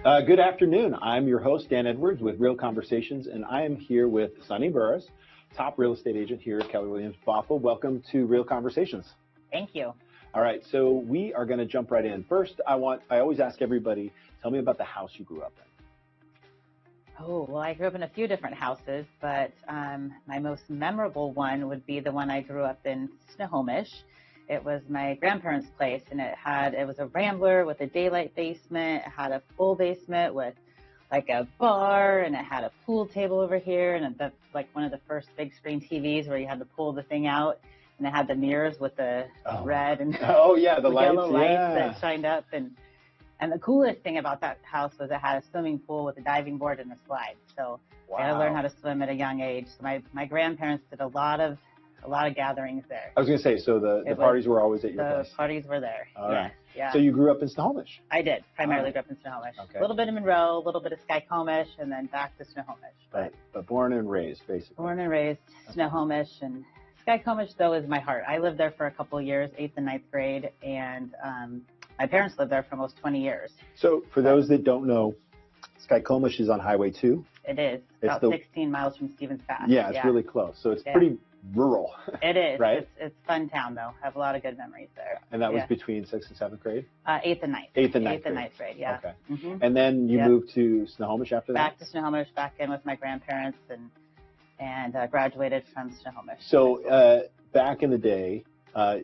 Good afternoon. I'm your host, Dan Edwards, with Real Conversations, and I am here with Sunny Burruss, top real estate agent here at Keller Williams Bothell. Welcome to Real Conversations. Thank you. All right, so we are going to jump right in. First, I always ask everybody, tell me about the house you grew up in. Oh, well, I grew up in a few different houses, but my most memorable one would be the one I grew up in, Snohomish. It was my grandparents' place, and it was a rambler with a daylight basement. It had a full basement with like a bar, and it had a pool table over here, and that's like one of the first big screen TVs where you had to pull the thing out, and it had the mirrors with the red and the yellow lights yeah. that shined up. And the coolest thing about that house was it had a swimming pool with a diving board and a slide. So wow. I had to learn how to swim at a young age. So my grandparents did a lot of gatherings there. I was going to say, so the parties were always at your place? The parties were there. All right. Yeah. So you grew up in Snohomish? I did. Primarily grew up in Snohomish. Okay. A little bit of Monroe, a little bit of Skycomish, and then back to Snohomish. But born and raised, basically. Born and raised Snohomish, and Skycomish, though, is my heart. I lived there for a couple of years, 8th and 9th grade, and my parents lived there for almost 20 years. So for those that don't know, Skycomish is on Highway 2. It is. It's about 16 miles from Stevens Pass. Yeah, it's really close. So it's pretty rural. It is. Right? It's a fun town, though. I have a lot of good memories there. And that was between 6th and 7th grade? 8th and 9th. 8th and 9th grade. 8th and 9th grade, yeah. Okay. Mm-hmm. And then you moved to Snohomish after that? Back to Snohomish, back in with my grandparents, and graduated from Snohomish. So back in the day,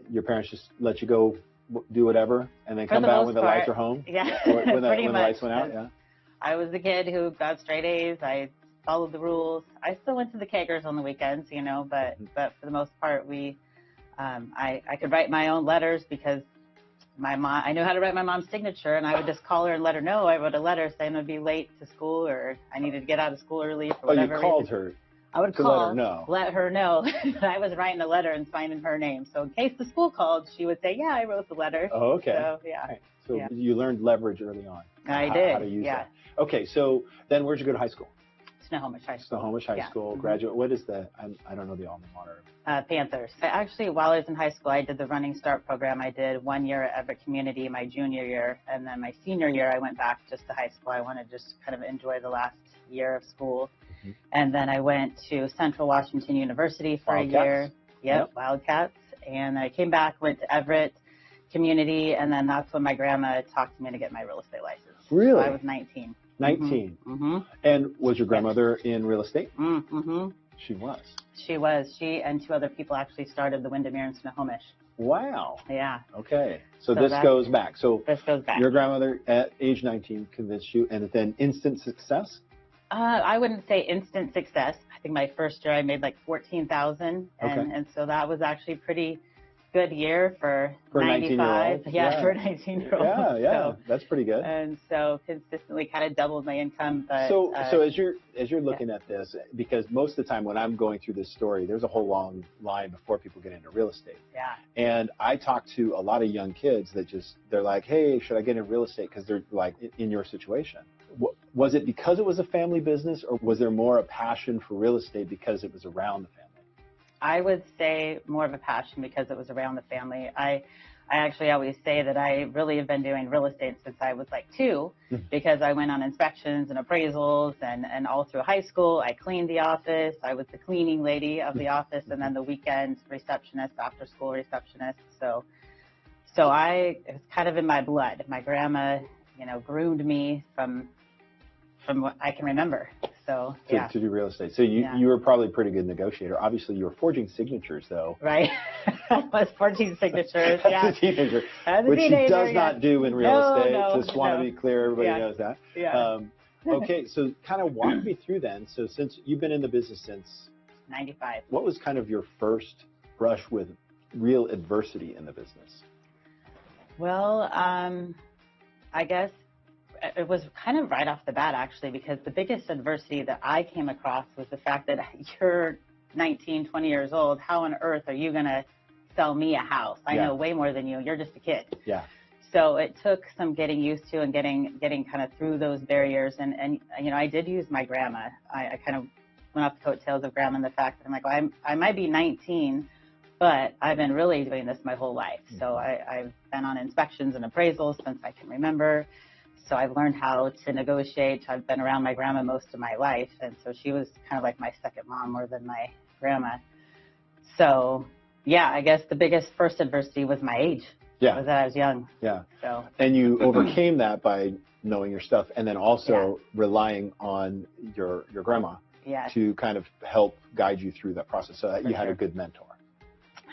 your parents just let you go do whatever and then come back when the lights are home? Yeah, when pretty the much. lights went out, yeah? I was the kid who got straight A's. I followed the rules. I still went to the kegers on the weekends, but for the most part, I could write my own letters because I knew how to write my mom's signature, and I would just call her and let her know. I wrote a letter saying I'd be late to school or I needed to get out of school early for whatever you called reason. her? I would call, let her know that I was writing a letter and signing her name. So in case the school called, she would say, yeah, I wrote the letter. Oh, okay. So, yeah. Right. So you learned leverage early on. I did. How to use that. Okay, so then where'd you go to high school? Snohomish High School. Snohomish High School. Mm-hmm. Graduate. What is I don't know the alma mater. Panthers. Actually, while I was in high school, I did the Running Start program. I did 1 year at Everett Community my junior year, and then my senior year, I went back just to high school. I wanted to just kind of enjoy the last year of school. Mm-hmm. And then I went to Central Washington University for a year. Yep, Wildcats. And I came back, went to Everett Community, and then that's when my grandma talked me to get my real estate license. Really? So I was 19. 19. Mm-hmm. And was your grandmother in real estate? Mm-hmm. She was. She was. She and 2 other people actually started the Windermere in Snohomish. Wow. Yeah. Okay. So this goes back. This goes back. Your grandmother at age 19 convinced you, and then instant success? I wouldn't say instant success. I think my first year I made like $14,000, and so that was actually pretty good year for 95. Yeah, for a 19-year-old. Yeah, so, that's pretty good. And so consistently kind of doubled my income. But so as you're looking at this, because most of the time when I'm going through this story, there's a whole long line before people get into real estate. Yeah. And I talk to a lot of young kids that they're like, hey, should I get into real estate? Because they're like in your situation. Was it because it was a family business, or was there more a passion for real estate because it was around the family? I would say more of a passion because it was around the family. I actually always say that I really have been doing real estate since I was like 2, because I went on inspections and appraisals, and all through high school, I cleaned the office. I was the cleaning lady of the office, and then the weekend receptionist, after school receptionist. So it was kind of in my blood. My grandma, groomed me from what I can remember. So to do real estate. So you were probably a pretty good negotiator. Obviously, you were forging signatures, though. Right. I was forging signatures, As a teenager, which she does not do in real estate. Just want to be clear, everybody knows that. Yeah. Okay, so kind of walk me through then. So since you've been in the business since 95. What was kind of your first brush with real adversity in the business? Well, I guess it was kind of right off the bat, actually, because the biggest adversity that I came across was the fact that you're 19, 20 years old. How on earth are you going to sell me a house? I know way more than you. You're just a kid. Yeah. So it took some getting used to and getting kind of through those barriers. And I did use my grandma. I kind of went off the coattails of grandma and the fact that I'm like, well, I might be 19, but I've been really doing this my whole life. So I've been on inspections and appraisals since I can remember. So I've learned how to negotiate. I've been around my grandma most of my life, and so she was kind of like my second mom more than my grandma. So, yeah, I guess the biggest first adversity was my age. Yeah. Was that I was young. Yeah. So. And you overcame that by knowing your stuff, and then also relying on your grandma to kind of help guide you through that process. So that you had a good mentor.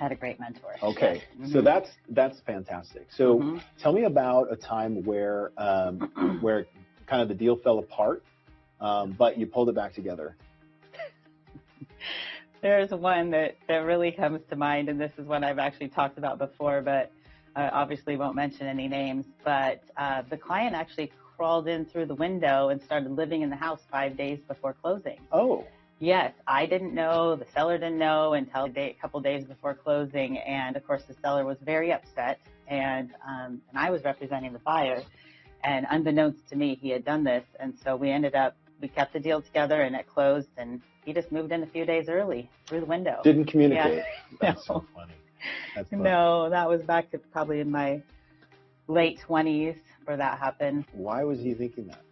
I had a great mentor. Okay. So that's fantastic. So tell me about a time where where kind of the deal fell apart, but you pulled it back together. There's one that really comes to mind, and this is one I've actually talked about before, but obviously won't mention any names. But the client actually crawled in through the window and started living in the house 5 days before closing. Oh. Yes, I didn't know, the seller didn't know until a couple days before closing, and of course the seller was very upset, and I was representing the buyer, and unbeknownst to me, he had done this, and so we kept the deal together, and it closed, and he just moved in a few days early through the window. Didn't communicate. Yeah. That's so funny. That's funny. No, that was back to probably in my late 20s where that happened. Why was he thinking that?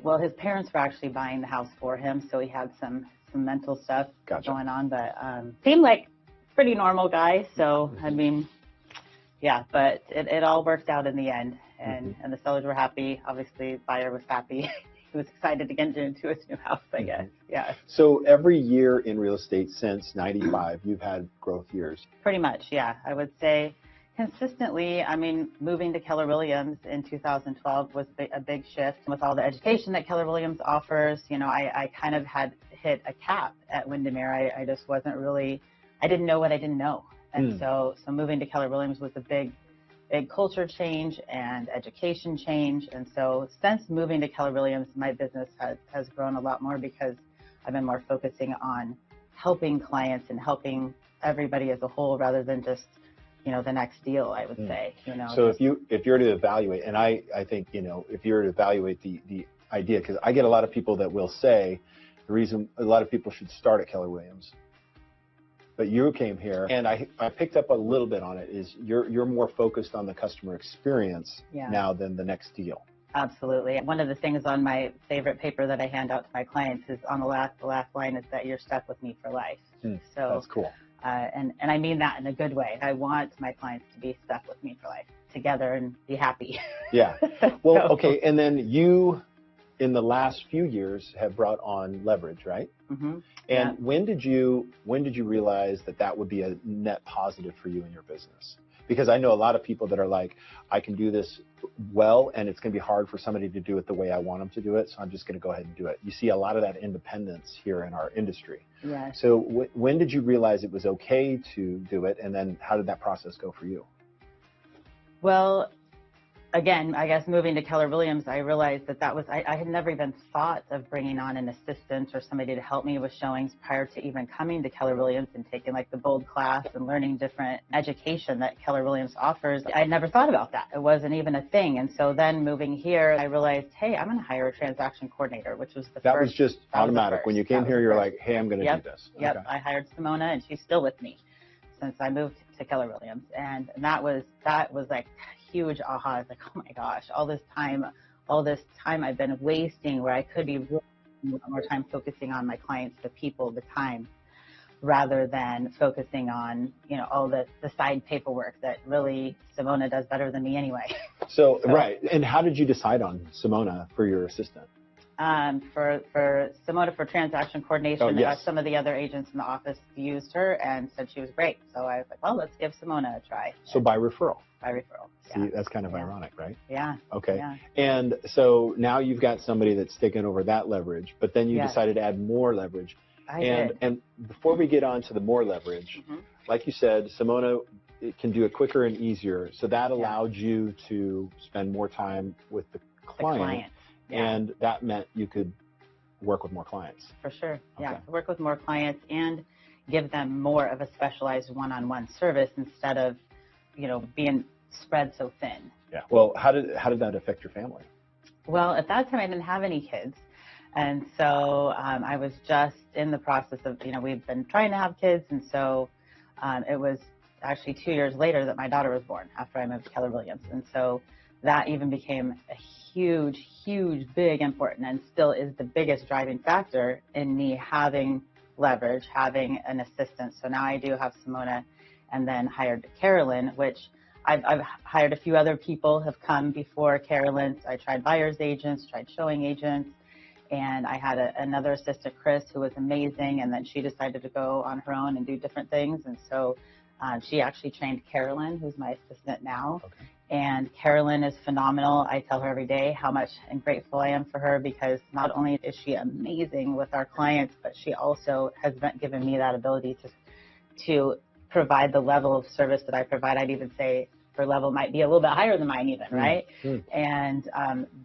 Well, his parents were actually buying the house for him, so he had some mental stuff going on, but seemed like a pretty normal guy. So, I mean, yeah, but it all worked out in the end, and the sellers were happy. Obviously, the buyer was happy. He was excited to get into his new house, I guess. Yeah. So every year in real estate since '95, you've had growth years. Pretty much, yeah. I would say consistently, I mean, moving to Keller Williams in 2012 was a big shift. With all the education that Keller Williams offers, you know, I kind of had hit a cap at Windermere. I just wasn't really, I didn't know what I didn't know. And so moving to Keller Williams was a big culture change and education change. And so since moving to Keller Williams, my business has grown a lot more because I've been more focusing on helping clients and helping everybody as a whole rather than just, you know, the next deal, I would say, you know. So if you're to evaluate, and I think, you know, if you're to evaluate the idea, because I get a lot of people that will say the reason a lot of people should start at Keller Williams, but you came here, and I picked up a little bit on it, is you're more focused on the customer experience now than the next deal. Absolutely. One of the things on my favorite paper that I hand out to my clients is on the last line is that you're stuck with me for life. So that's cool. And I mean that in a good way. I want my clients to be stuck with me for life together and be happy. Yeah. Well, okay. And then you, in the last few years, have brought on leverage, right? And when did you realize that would be a net positive for you in your business? Because I know a lot of people that are like, I can do this well, and it's going to be hard for somebody to do it the way I want them to do it, so I'm just going to go ahead and do it. You see a lot of that independence here in our industry. Yeah. So when did you realize it was okay to do it, and then how did that process go for you? Well, again, I guess moving to Keller Williams, I realized that was, I had never even thought of bringing on an assistant or somebody to help me with showings prior to even coming to Keller Williams and taking like the bold class and learning different education that Keller Williams offers. I had never thought about that. It wasn't even a thing. And so then moving here, I realized, hey, I'm going to hire a transaction coordinator, which was the first. That was just automatic. When you came here, you're like, hey, I'm going to do this. Yep. Okay. I hired Simona, and she's still with me since I moved to Keller Williams. And that was like huge aha. I was like, oh my gosh, all this time I've been wasting where I could be really more time focusing on my clients, the people, the time, rather than focusing on, you know, all the side paperwork that really Simona does better than me anyway. So right. And how did you decide on Simona for your assistant? For Simona for transaction coordination, some of the other agents in the office used her and said she was great. So I was like, well, let's give Simona a try. So by referral? By referral. See, that's kind of ironic, right? Yeah. Okay. Yeah. And so now you've got somebody that's taken over that leverage, but then you decided to add more leverage. I did. And before we get on to the more leverage, like you said, Simona can do it quicker and easier. So that allowed you to spend more time with the client. And that meant you could work with more clients. For sure. Yeah. Work with more clients and give them more of a specialized one-on-one service instead of, you know, being spread so thin. Yeah. Well, how did that affect your family? Well, at that time I didn't have any kids. And so I was just in the process of, you know, we've been trying to have kids. And so it was actually 2 years later that my daughter was born after I moved to Keller Williams. And so that even became a huge, huge, big, important, and still is the biggest driving factor in me having leverage, having an assistant. So now I do have Simona, and then hired Carolyn, which I've hired a few other people have come before Carolyn. I tried buyer's agents, tried showing agents, and I had another assistant, Chris, who was amazing, and then she decided to go on her own and do different things. And so she actually trained Carolyn, who's my assistant now. Okay. And Carolyn is phenomenal. I tell her every day how much and grateful I am for her, because not only is she amazing with our clients, but she also has given me that ability to provide the level of service that I provide. I'd even say her level might be a little bit higher than mine even, right? And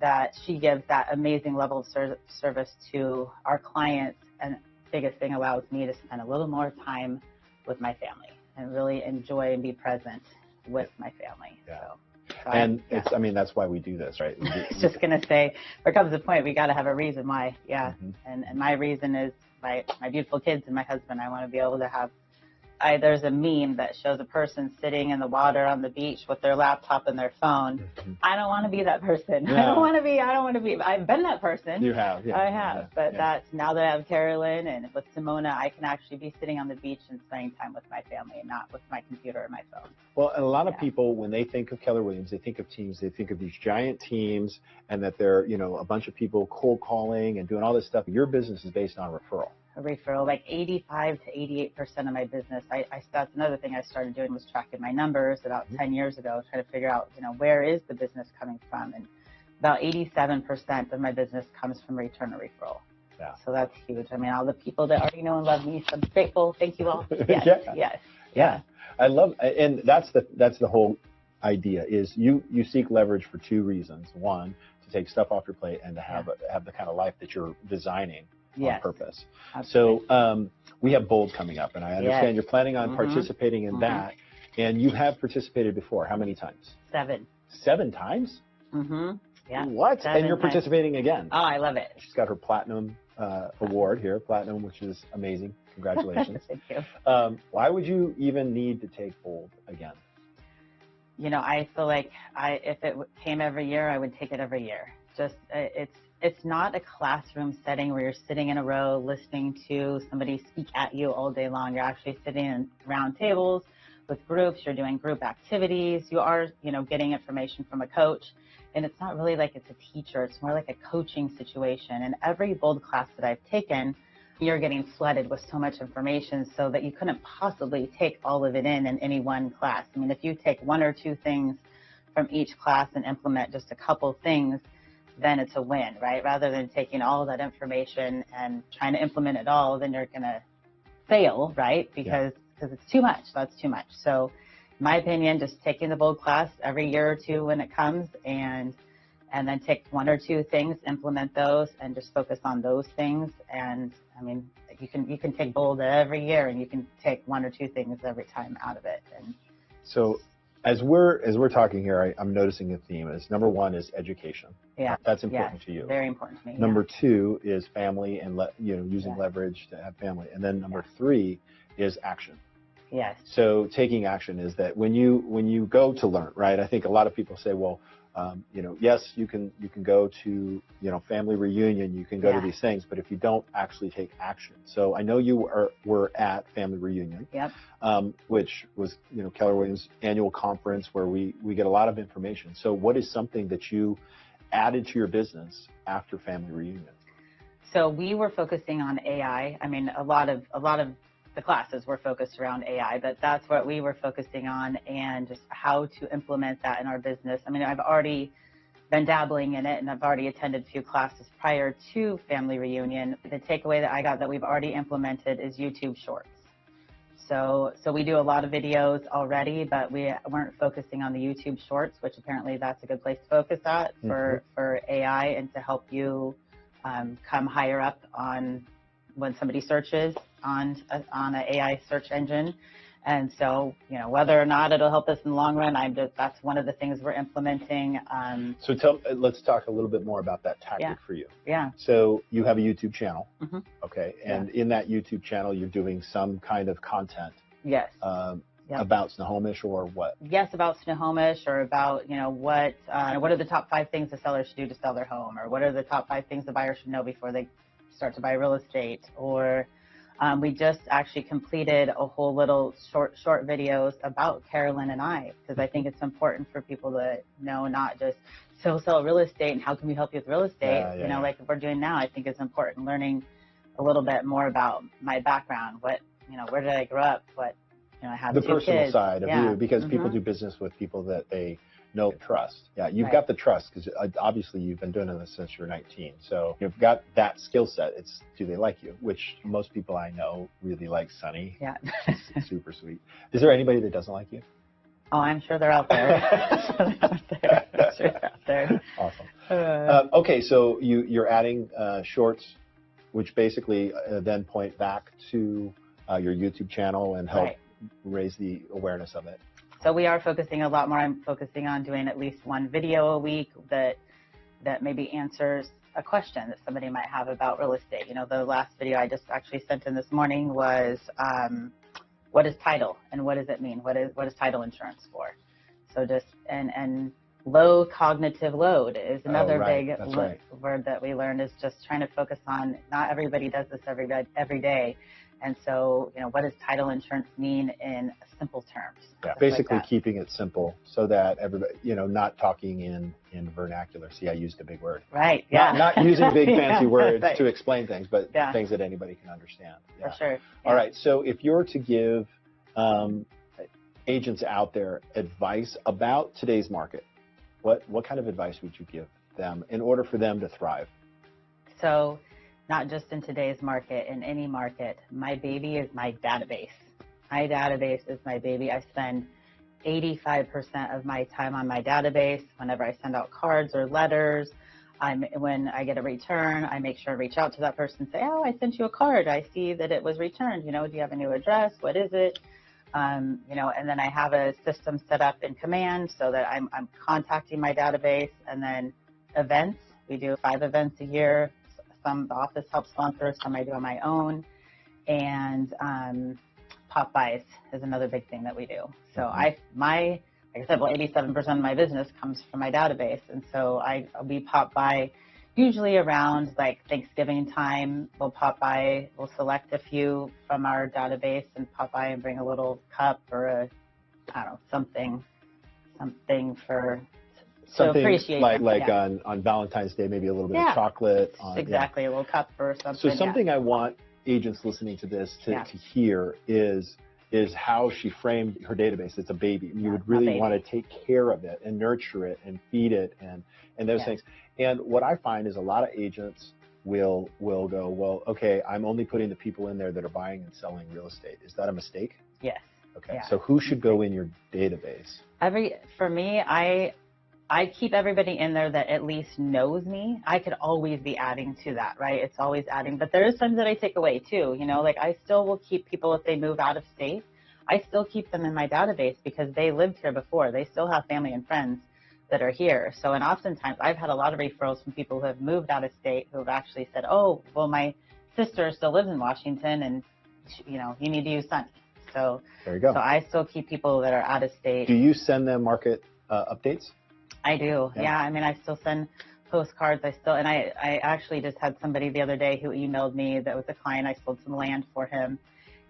that she gives that amazing level of service to our clients. And biggest thing, allows me to spend a little more time with my family and really enjoy and be present with my family. Yeah. So and it's, I mean, that's why we do this, right? I was just going to say, there comes a point we got to have a reason why. Yeah. And my reason is my beautiful kids and my husband. I want to be able to have, there's a meme that shows a person sitting in the water on the beach with their laptop and their phone. I don't want to be that person. I don't want to be, I've been that person. You have, yeah. I have, but that's, now that I have Carolyn and with Simona, I can actually be sitting on the beach and spending time with my family and not with my computer or my phone. Well, and a lot of people, when they think of Keller Williams, they think of teams, they think of these giant teams, and that they're, you know, a bunch of people cold calling and doing all this stuff. Your business is based on referral. A referral, like 85 to 88% of my business. That's another thing I started doing, was tracking my numbers about 10 years ago, trying to figure out, you know, where is the business coming from? And about 87% of my business comes from return or referral. Yeah. So that's huge. I mean, all the people that already know and love me, so I'm grateful. Thank you all. Yes, yes. Yeah. I love, and that's the whole idea, is you seek leverage for two reasons. One, to take stuff off your plate and to have the kind of life that you're designing on purpose. Absolutely. So we have Bold coming up, and I understand you're planning on participating in that, and you have participated before. How many times? 7. 7 times? Yeah. What? 7 and you're times. Participating again? Oh, I love it. She's got her platinum award here, platinum, which is amazing. Congratulations. Thank you. Why would you even need to take Bold again? You know, I feel like if it came every year, I would take it every year. Just it's not a classroom setting where you're sitting in a row listening to somebody speak at you all day long. You're actually sitting in round tables with groups. You're doing group activities. You are, you know, getting information from a coach. And it's not really like it's a teacher. It's more like a coaching situation. And every Bold class that I've taken, you're getting flooded with so much information so that you couldn't possibly take all of it in any one class. I mean, if you take 1 or 2 things from each class and implement just a couple things, then it's a win, right? Rather than taking all of that information and trying to implement it all, then you're going to fail, right? Because it's too much. That's too much. So in my opinion, just taking the Bold class every year or 2 when it comes, and then take 1 or 2 things, implement those, and just focus on those things. And I mean, you can take Bold every year, and you can take 1 or 2 things every time out of it. And so as we're talking here, I'm noticing a theme. Is number 1 is education. Yeah, that's important to you. Very important to me. Number 2 is family, and using leverage to have family. And then number 3 is action. Yes. So taking action is that when you go to learn, right? I think a lot of people say, well, yes, you can go to, family reunion, you can go to these things, but if you don't actually take action. So I know you were at family reunion, which was, Keller Williams annual conference where we get a lot of information. So what is something that you added to your business after family reunion? So we were focusing on AI. I mean, a lot of the classes were focused around AI, but that's what we were focusing on, and just how to implement that in our business. I mean, I've already been dabbling in it, and I've already attended a few classes prior to family reunion. The takeaway that I got that we've already implemented is YouTube Shorts. So we do a lot of videos already, but we weren't focusing on the YouTube Shorts, which apparently that's a good place to focus at for AI and to help you come higher up on when somebody searches on an AI search engine. And so, whether or not it'll help us in the long run, that's one of the things we're implementing. So let's talk a little bit more about that tactic for you. Yeah. So you have a YouTube channel, okay, and in that YouTube channel, you're doing some kind of content. Yes. about Snohomish or what? Yes, about Snohomish, or about, what are the top 5 things the seller should do to sell their home, or what are the top 5 things the buyer should know before they start to buy real estate, or we just actually completed a whole little short videos about Carolyn and I, because I think it's important for people to know, not just sell real estate and how can we help you with real estate, like we're doing now. I think it's important learning a little bit more about my background, where did I grow up, I have the 2 personal kids. side of you, because people do business with people that they know and trust. Yeah, you've got the trust, because obviously you've been doing this since you're 19. So you've got that skill set. It's, do they like you? Which most people I know really like Sunny. Yeah. She's super sweet. Is there anybody that doesn't like you? Oh, I'm sure they're out there. I'm sure they're out there. Awesome. Okay, so you're adding shorts, which basically then point back to your YouTube channel and help raise the awareness of it. So we are focusing a lot more. I'm focusing on doing at least 1 video a week that maybe answers a question that somebody might have about real estate. The last video I just actually sent in this morning was, what is title and what does it mean? What is title insurance for? So just, and low cognitive load is another big word that we learned, is just trying to focus on, not everybody does this every day. And so, what does title insurance mean in simple terms? Yeah, basically keeping it simple so that everybody, not talking in vernacular. See, I used a big word. Right, yeah. Not using big fancy words to explain things, but things that anybody can understand. Yeah. For sure. Yeah. All right, so if you're to give agents out there advice about today's market, what kind of advice would you give them in order for them to thrive? So, not just in today's market, in any market, my baby is my database. My database is my baby. I spend 85% of my time on my database. Whenever I send out cards or letters, when I get a return, I make sure to reach out to that person and say, oh, I sent you a card. I see that it was returned. Do you have a new address? What is it? And then I have a system set up in Command so that I'm contacting my database. And then events. We do 5 events a year. Some the office helps sponsor, some I do on my own, and pop buys is another big thing that we do. So like I said, 87% of my business comes from my database, and so we pop by usually around like Thanksgiving time. We'll pop by, we'll select a few from our database and pop by and bring a little cup or something for. Something appreciate like on Valentine's Day, maybe a little bit of chocolate. A little cup or something. So something I want agents listening to this to hear is how she framed her database. It's a baby. You would really want to take care of it and nurture it and feed it and those things. And what I find is a lot of agents will go, well, okay, I'm only putting the people in there that are buying and selling real estate. Is that a mistake? Yes. Okay. Yeah. So who should go in your database? For me, I keep everybody in there that at least knows me. I could always be adding to that, right? It's always adding, but there is some that I take away too. Like I still will keep people if they move out of state. I still keep them in my database because they lived here before. They still have family and friends that are here. So, and oftentimes I've had a lot of referrals from people who have moved out of state who have actually said, oh, well, my sister still lives in Washington and, you need to use Sunny. So there you go. So I still keep people that are out of state. Do you send them market updates? I do. Yeah. I still send postcards. And I actually just had somebody the other day who emailed me that was a client. I sold some land for him.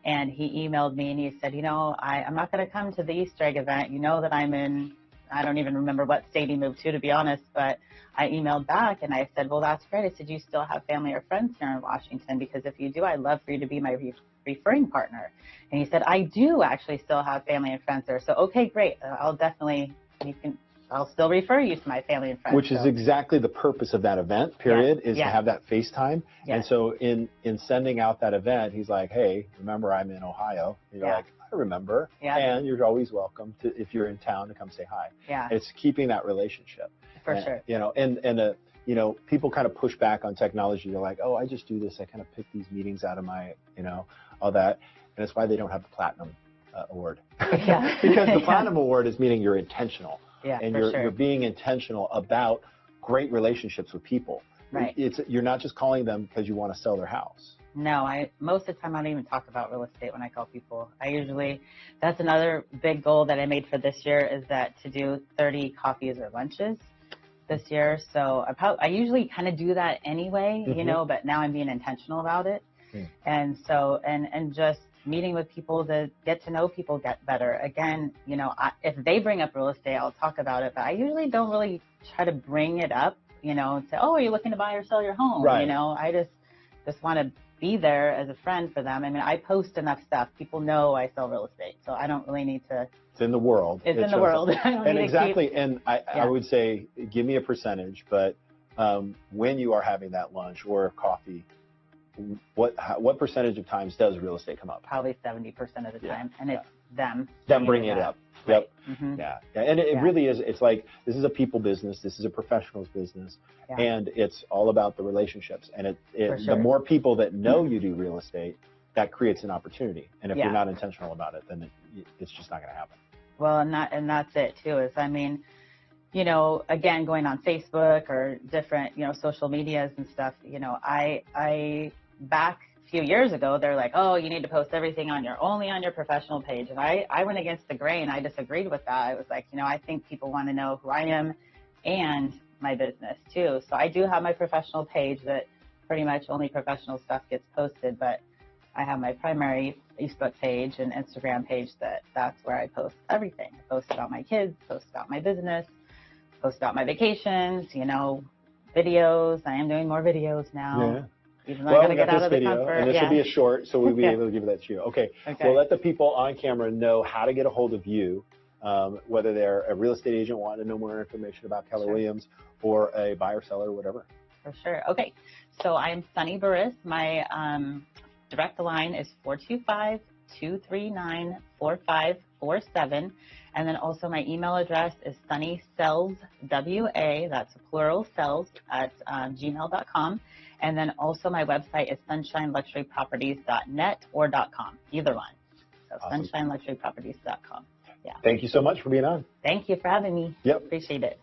And he emailed me and he said, I'm not going to come to the Easter egg event. That I'm in, I don't even remember what state he moved to be honest. But I emailed back and I said, well, that's great. I said, you still have family or friends here in Washington? Because if you do, I'd love for you to be my referring partner. And he said, I do actually still have family and friends there. So, okay, great. I'll still refer you to my family and friends. Which is exactly the purpose of that event, period, is to have that FaceTime. Yes. And so in sending out that event, he's like, hey, remember I'm in Ohio? And you're like, I remember. Yeah. And you're always welcome to, if you're in town, to come say hi. Yeah. It's keeping that relationship. For sure. People kind of push back on technology. They're like, oh, I just do this. I kind of pick these meetings out of my, all that. And it's why they don't have the Platinum Award. Yeah. Because the Platinum Award is meaning you're intentional. Yeah, and you're you're being intentional about great relationships with people. Right. You're not just calling them because you want to sell their house. No, most of the time I don't even talk about real estate when I call people. That's another big goal that I made for this year, is that to do 30 coffees or lunches this year. So I usually kind of do that anyway, but now I'm being intentional about it. And so, and just meeting with people to get to know people better. Again, if they bring up real estate, I'll talk about it, but I usually don't really try to bring it up, and say, oh, are you looking to buy or sell your home? Right. I just want to be there as a friend for them. I mean, I post enough stuff. People know I sell real estate, so I don't really need to. It's in the world. It's in the world. And exactly. And I would say, give me a percentage, but when you are having that lunch or coffee, what percentage of times does real estate come up? Probably 70% of the time, and it's them bringing it up. Right. Yep. Mm-hmm. Yeah. And it really is. It's like, this is a people business. This is a professional's business. Yeah. And it's all about the relationships. And the more people that know you do real estate, that creates an opportunity. And if you're not intentional about it, then it's just not going to happen. Well, and that's it too, again, going on Facebook or different, social medias and stuff, I back a few years ago, they're like, oh, you need to post everything only on your professional page. And I went against the grain. I disagreed with that. I was like, I think people want to know who I am and my business too. So I do have my professional page that pretty much only professional stuff gets posted, but I have my primary Facebook page and Instagram page that's where I post everything. I post about my kids, post about my business, post about my vacations, videos. I am doing more videos now. Yeah. Even though I'm going to get out of the comfort. And this will be a short, so we'll be able to give that to you. Okay. Well, let the people on camera know how to get a hold of you, whether they're a real estate agent wanting to know more information about Keller Williams, or a buyer, seller, whatever. For sure. Okay. So I'm Sunny Burruss. My direct line is 425-239-4547. And then also my email address is sunnysellswa, that's plural cells, at gmail.com. And then also my website is sunshineluxuryproperties.net or .com, either one. So awesome. Sunshineluxuryproperties.com. Yeah. Thank you so much for being on. Thank you for having me. Yep. Appreciate it.